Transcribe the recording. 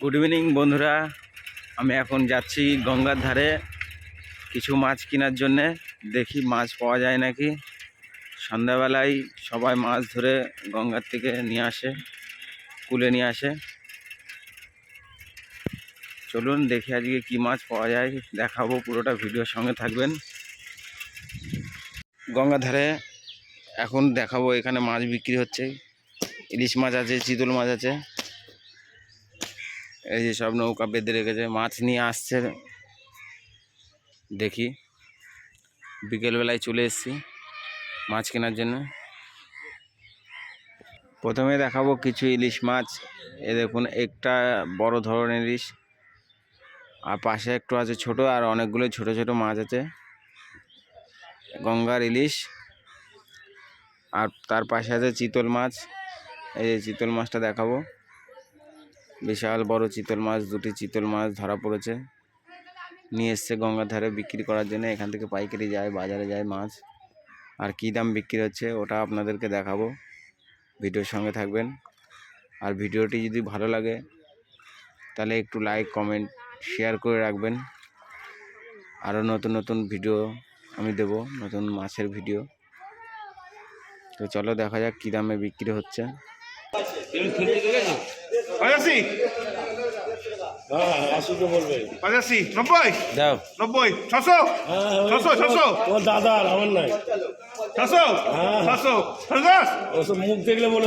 Good evening বন্ধুরা, আমি এখন যাচ্ছি গঙ্গার ধারে কিছু মাছ কেনার জন্যে। দেখি মাছ পাওয়া যায় নাকি। সন্ধ্যাবেলায় সবাই মাছ ধরে গঙ্গার থেকে নিয়ে আসে, কুলে নিয়ে আসে। চলুন দেখি আজকে কি মাছ পাওয়া যায়, দেখাবো। পুরোটা ভিডিওর সঙ্গে থাকবেন। গঙ্গার ধারে এখন দেখাবো, এখানে মাছ বিক্রি হচ্ছে। ইলিশ মাছ আছে, চিতল মাছ আছে। এই যে সব নৌকা বেঁধে রেখেছে, মাছ নিয়ে আসছে। দেখি, বিকেলবেলায় চলে এসেছি মাছ কেনার জন্য। প্রথমে দেখাবো কিছু ইলিশ মাছ। এ দেখুন, একটা বড় ধরনের ইলিশ, আর পাশে একটু আছে ছোট, আর অনেকগুলো ছোট ছোট মাছ আছে। গঙ্গার ইলিশ। আর তার পাশে আছে চিতল মাছ। এই যে চিতল মাছটা দেখাবো, বিশাল বড় চিতল মাছ। দুটি চিতল মাছ ধরা পড়েছে, নিয়ে এসছে গঙ্গার ধারে বিক্রি করার জন্য। এখান থেকে পাইকারি যায়, বাজারে যায় মাছ। আর কী দাম বিক্রি হচ্ছে ওটা আপনাদেরকে দেখাবো, ভিডিওর সঙ্গে থাকবেন। আর ভিডিওটি যদি ভালো লাগে তাহলে একটু লাইক, কমেন্ট, শেয়ার করে রাখবেন। আরও নতুন নতুন ভিডিও আমি দেব, নতুন মাছের ভিডিও। তো চলো দেখা যাক কী দামে বিক্রি হচ্ছে। 85 85 90 দাও 90 600 600 600 তোমার দাদা আর আমার নাই 600 600 50 ওসব মুখ দেখলে বলে